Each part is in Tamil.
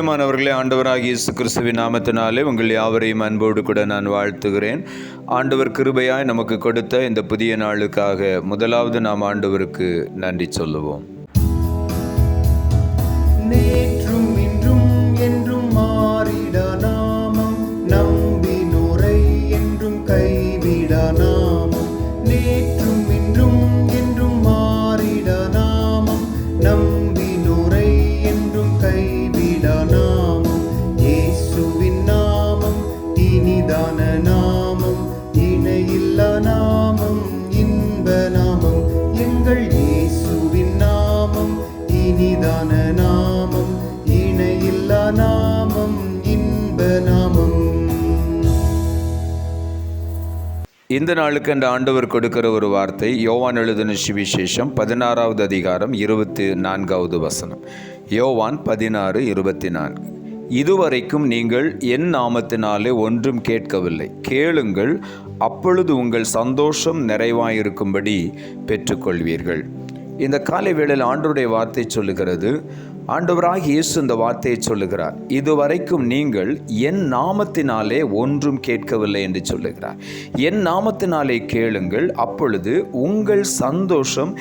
பிரியமானவர்களே, ஆண்டவராகிய இயேசு கிறிஸ்துவின் நாமத்தினாலே உங்கள் யாவரையும் அன்போடு கூட நான் வாழ்த்துகிறேன். ஆண்டவர் கிருபையாய் நமக்கு கொடுத்த இந்த புதிய நாளுக்காக முதலாவது நாம் ஆண்டவருக்கு நன்றி சொல்லுவோம். நேற்றும் இன்றும் என்றும் மாறிட நாமம், நம்பினோரை என்றும் கைவிட நாமம். நேற்றும் இன்றும் என்றும் மாறிட நாமம், நம்பினோரை என்றும் கைவிட நாமம். இயேசுவின் நாமம் இனிதான நாமம், இணையில்லா நாமம், இன்ப நாமம். எங்கள் இயேசுவின் நாமம் இனிதான நாமம், இணையில்லா நாமம், இன்ப நாமம். இந்த நாளுக்கு அந்த ஆண்டவர் கொடுக்கிற ஒரு வார்த்தை யோவான் எழுதின சுவிசேஷம் 16வது அதிகாரம் 24வது வசனம். யோவான் 16:24. இதுவரைக்கும் நீங்கள் என் நாமத்தினாலே ஒன்றும் கேட்கவில்லை, கேளுங்கள், அப்பொழுது உங்கள் சந்தோஷம் நிறைவாயிருக்கும்படி பெற்றுக்கொள்வீர்கள். இந்த காலை வேளையில் ஆண்டவருடைய வார்த்தை சொல்லுகிறது, ஆண்டவராகிய இயேசு இந்த வார்த்தையை சொல்லுகிறார், இதுவரைக்கும் நீங்கள் என் நாமத்தினாலே ஒன்றும் கேட்கவில்லை என்று சொல்லுகிறார். என் நாமத்தினாலே கேளுங்கள், அப்பொழுது உங்கள் சந்தோஷம்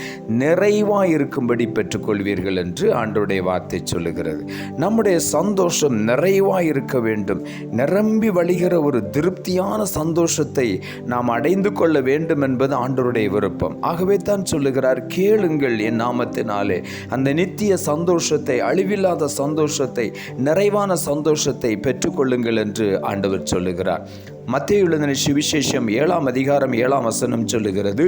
நிறைவாயிருக்கும்படி பெற்றுக்கொள்வீர்கள் என்று ஆண்டவருடைய வார்த்தை சொல்லுகிறது. நம்முடைய சந்தோஷம் நிறைவாயிருக்க வேண்டும். நிரம்பி வழிகிற ஒரு திருப்தியான சந்தோஷத்தை நாம் அடைந்து கொள்ள வேண்டும் என்பது ஆண்டவருடைய விருப்பம். ஆகவே தான் சொல்லுகிறார், கேளுங்கள் என் நாமத்தினாலே அந்த நித்திய சந்தோஷத்தை, அழிவில்லாத சந்தோஷத்தை, நிறைவான சந்தோஷத்தை பெற்றுக்கொள்ளுங்கள் என்று ஆண்டவர் சொல்லுகிறார். மத்தேயு எழுதின சுவிசேஷம் 7ஆம் அதிகாரம் 7ஆம் வசனம் சொல்லுகிறது,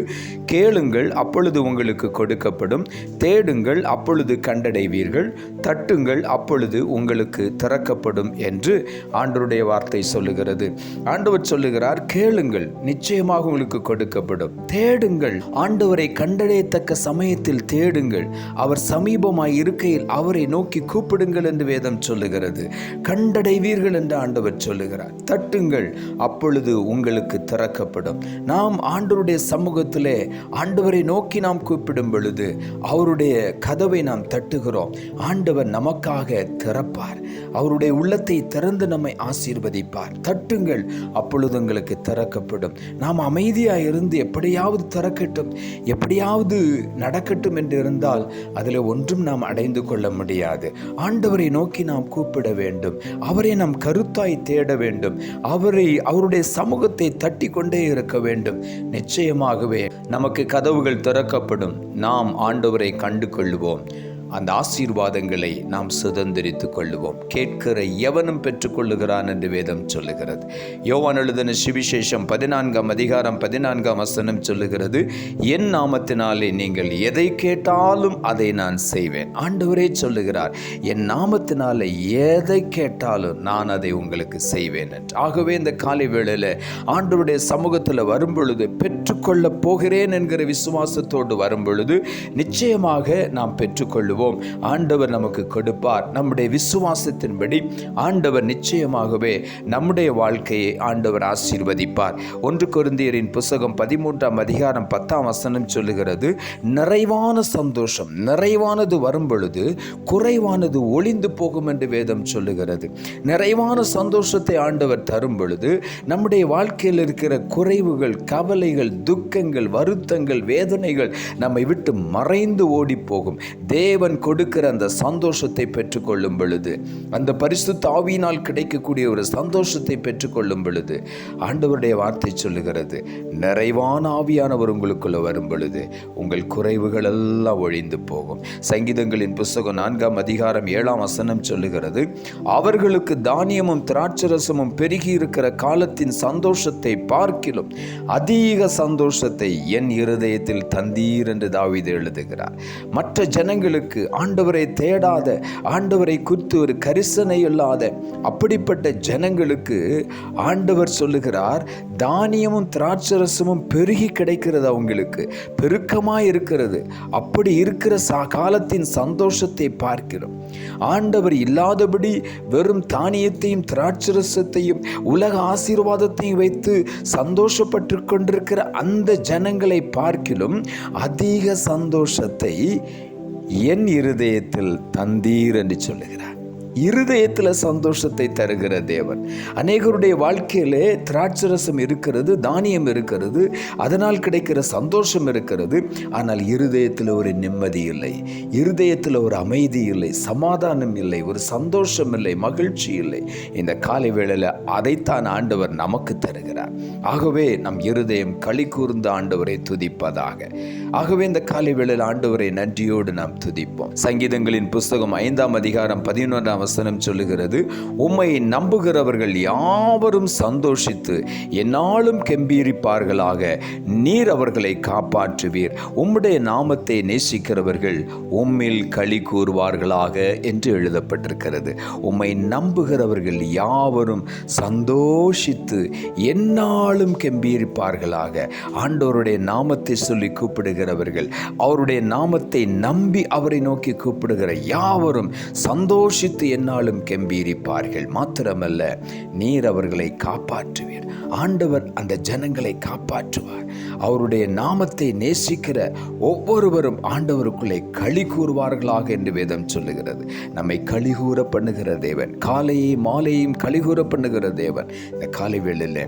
கேளுங்கள், அப்பொழுது உங்களுக்கு கொடுக்கப்படும், தேடுங்கள், அப்பொழுது கண்டடைவீர்கள், தட்டுங்கள், அப்பொழுது உங்களுக்கு திறக்கப்படும் என்று ஆண்டவருடைய வார்த்தை சொல்லுகிறது. ஆண்டவர் சொல்லுகிறார், கேளுங்கள், நிச்சயமாக உங்களுக்கு கொடுக்கப்படும். தேடுங்கள், ஆண்டவரை கண்டடையத்தக்க சமயத்தில் தேடுங்கள், அவர் சமீபமாய் இருக்கையில் அவரை நோக்கி கூப்பிடுங்கள் என்று வேதம் சொல்லுகிறது. கண்டடைவீர்கள் என்று ஆண்டவர் சொல்லுகிறார். தட்டுங்கள், அப்பொழுது உங்களுக்கு திறக்கப்படும். நாம் ஆண்டவருடைய சமூகத்திலே ஆண்டவரை நோக்கி நாம் கூப்பிடும் பொழுது அவருடைய கதவை நாம் தட்டுகிறோம். ஆண்டவர் நமக்காக திறப்பார். அவருடைய உள்ளத்தை திறந்து நம்மை ஆசீர்வதிப்பார். தட்டுங்கள், அப்பொழுது உங்களுக்கு திறக்கப்படும். நாம் அமைதியாக இருந்து எப்படியாவது திறக்கட்டும், எப்படியாவது நடக்கட்டும் என்று இருந்தால் அதில் ஒன்றும் நாம் அடைந்து கொள்ள முடியாது. ஆண்டவரை நோக்கி நாம் கூப்பிட வேண்டும். அவரை நாம் கருத்தாய் தேட வேண்டும். அவருடைய சமூகத்தை தட்டி கொண்டே இருக்க வேண்டும். நிச்சயமாகவே நமக்கு கதவுகள் திறக்கப்படும். நாம் ஆண்டவரை கண்டு கொள்ளுவோம். அந்த ஆசீர்வாதங்களை நாம் சுதந்திரித்துக் கொள்ளுவோம். கேட்கிற எவனும் பெற்றுக்கொள்ளுகிறான் என்று வேதம் சொல்லுகிறது. யோவான் எழுதின சுவிசேஷம் 14ஆம் அதிகாரம் 14ஆம் வசனம் சொல்லுகிறது, என் நாமத்தினாலே நீங்கள் எதை கேட்டாலும் அதை நான் செய்வேன். ஆண்டவரே சொல்லுகிறார், என் நாமத்தினாலே எதை கேட்டாலும் நான் அதை உங்களுக்கு செய்வேன் என்று. ஆகவே இந்த காலை வேளையில் ஆண்டவருடைய சமூகத்தில் வரும்பொழுது, பெற்றுக்கொள்ள போகிறேன் என்கிற விசுவாசத்தோடு வரும்பொழுது நிச்சயமாக நாம் பெற்றுக்கொள்ளுவோம். ஆண்டவர் நமக்கு கொடுப்பார். நம்முடைய விசுவாசத்தின்படி ஆண்டவர் நிச்சயமாகவே நம்முடைய வாழ்க்கையை ஆண்டவர் ஆசீர்வதிப்பார். 1 கொரிந்தியரின் புத்தகம் 13ஆம் அதிகாரம் 10ஆம் வசனம் சொல்லுகிறது, நிறைவான சந்தோஷம், நிறைவானது வரும் பொழுது குறைவானது ஒளிந்து போகும் என்று வேதம் சொல்லுகிறது. நிறைவான சந்தோஷத்தை ஆண்டவர் தரும் பொழுது நம்முடைய வாழ்க்கையில் இருக்கிற குறைவுகள், கவலைகள், துக்கங்கள், வருத்தங்கள், வேதனைகள் நம்மை விட்டு மறைந்து ஓடி போகும். தேவன் கொடுக்கிற அந்த சந்தோஷத்தை பெற்றுக்கொள்ளும் பொழுது, அந்த பரிசுத்த ஆவியினால் கிடைக்கக்கூடிய ஒரு சந்தோஷத்தை பெற்றுக்கொள்ளும் பொழுது ஆண்டவருடைய வார்த்தை சொல்லுகிறது, நிறைவான ஆவியானவர் உங்களுக்குள்ள வரும் பொழுது உங்கள் குறைவுகள் எல்லாம் ஒழிந்து போகும். சங்கீதங்களின் புத்தகம் 4ஆம் அதிகாரம் 7ஆம் வசனம் சொல்லுகிறது, அவர்களுக்கு தானியமும் திராட்சரசமும் பெருகி இருக்கிற காலத்தின் சந்தோஷத்தை பார்க்கிலும் அதிக சந்தோஷத்தை என் இருதயத்தில் தந்தீர் என்று தாவீது எழுதுகிறார். மற்ற ஜனங்களுக்கு, ஆண்டவரை தேடாத, ஆண்டவரை குறித்து ஒரு கரிசனை இல்லாத அப்படிப்பட்ட ஜனங்களுக்கு ஆண்டவர் சொல்லுகிறார், தானியமும் திராட்சரசமும் பெருகி கிடைக்கிறது, அவங்களுக்கு பெருக்கமாய் இருக்கிறது. அப்படி இருக்கிற காலத்தின் சந்தோஷத்தை பார்க்கிறோம். ஆண்டவர் இல்லாதபடி வெறும் தானியத்தையும் திராட்சரசத்தையும் உலக ஆசீர்வாதத்தையும் வைத்து சந்தோஷப்பட்டு கொண்டிருக்கிற அந்த ஜனங்களை பார்க்கிலும் அதிக சந்தோஷத்தை என் இருதயத்தில் தந்தீர் என்று சொல்லுகிறார். இருதயத்தில் சந்தோஷத்தை தருகிற தேவன். அநேகருடைய வாழ்க்கையிலே திராட்சரசம் இருக்கிறது, தானியம் இருக்கிறது, அதனால் கிடைக்கிற சந்தோஷம் இருக்கிறது. ஆனால் இருதயத்தில் ஒரு நிம்மதி இல்லை, இருதயத்தில் ஒரு அமைதி இல்லை, சமாதானம் இல்லை, ஒரு சந்தோஷம் இல்லை, மகிழ்ச்சி இல்லை. இந்த காலை வேளையில் அதைத்தான் ஆண்டவர் நமக்கு தருகிறார். ஆகவே நம் இருதயம் களி கூர்ந்த ஆண்டவரை துதிப்பதாக. ஆகவே இந்த காலை வேளையில் ஆண்டவரை நன்றியோடு நாம் துதிப்போம். சங்கீதங்களின் புஸ்தகம் 5ஆம் அதிகாரம் 11ஆம் வசனம் சொல்லுகிறது, உம்மை நம்புகிறவர்கள் யாவரும் சந்தோஷித்து எந்நாளும் கெம்பீரிப்பார்களாக, நீர் அவர்களை காப்பாற்றுவீர், உம்முடைய நாமத்தை நேசிக்கிறவர்கள் உம்மில் களி கூறுவார்களாக என்று எழுதப்பட்டிருக்கிறது. உம்மை நம்புகிறவர்கள் யாவரும் சந்தோஷித்து எந்நாளும் கெம்பீரிப்பார்களாக. ஆண்டவருடைய நாமத்தை சொல்லி கூப்பிடுகிறவர்கள், அவருடைய நாமத்தை நம்பி அவரை நோக்கி கூப்பிடுகிற யாவரும் சந்தோஷித்து எந்நாளும் கெம்பீரிப்பார்கள். மாத்திரமல்ல, நீர் அவர்களை காப்பாற்றுவீர். ஆண்டவர் அந்த ஜனங்களை காப்பாற்றுவார். அவருடைய நாமத்தை நேசிக்கிற ஒவ்வொருவரும் ஆண்டவருக்குள்ளே களி கூறுவார்களாக என்று வேதம் சொல்லுகிறது. நம்மை களி கூற பண்ணுகிற தேவன், காலையும் மாலையும் களி கூற பண்ணுகிற தேவன். இந்த காலை வேளையில்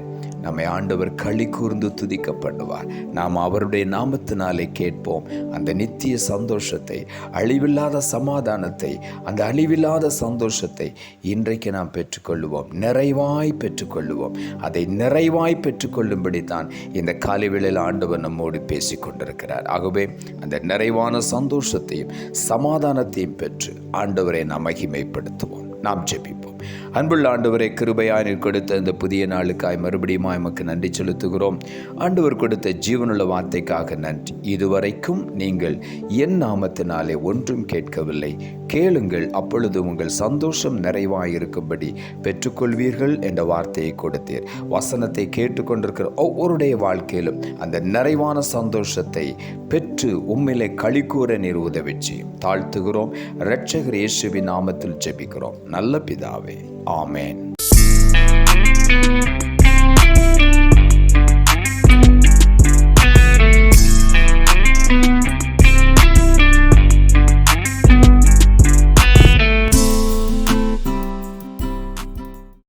நம்மை ஆண்டவர் களி கூர்ந்து துதிக்க பண்ணுவார். நாம் அவருடைய நாமத்தினாலே கேட்போம். அந்த நித்திய சந்தோஷத்தை, அழிவில்லாத சமாதானத்தை, அந்த அழிவில்லாத சந்தோஷத்தை இன்றைக்கு நாம் பெற்றுக்கொள்ளுவோம், நிறைவாய் பெற்றுக்கொள்ளுவோம். அதை நிறைவாய் பெற்றுக்கொள்ளும்படி தான் இந்த காலை வேளையில் ஆண்டவர் நம்மோடு பேசி கொண்டிருக்கிறார். ஆகவே அந்த நிறைவான சந்தோஷத்தையும் சமாதானத்தையும் பெற்று ஆண்டவரை நாம் மகிமைப்படுத்துவோம். நாம் ஜெபிப்போம். அன்புள்ள ஆண்டவரை, கிருபையாய் நீர் கொடுத்த இந்த புதிய நாளுக்காய் மறுபடியும் எமக்கு நன்றி செலுத்துகிறோம். ஆண்டவர் கொடுத்த ஜீவனுள்ள வார்த்தைக்காக நன்றி. இதுவரைக்கும் நீங்கள் என் நாமத்தினாலே ஒன்றும் கேட்கவில்லை, கேளுங்கள், அப்பொழுது உங்கள் சந்தோஷம் நிறைவாயிருக்கும்படி பெற்றுக்கொள்வீர்கள் என்ற வார்த்தையை கொடுத்தீர். வசனத்தை கேட்டுக்கொண்டிருக்கிற ஒவ்வொருடைய வாழ்க்கையிலும் அந்த நிறைவான சந்தோஷத்தை பெற்று உம்மிலே களி கூற நீர் உதவி செய்யும். தாழ்த்துகிறோம். இரட்சகர் இயேசுவின் நாமத்தில் ஜெபிக்கிறோம் நல்ல பிதாவே, ஆமென்.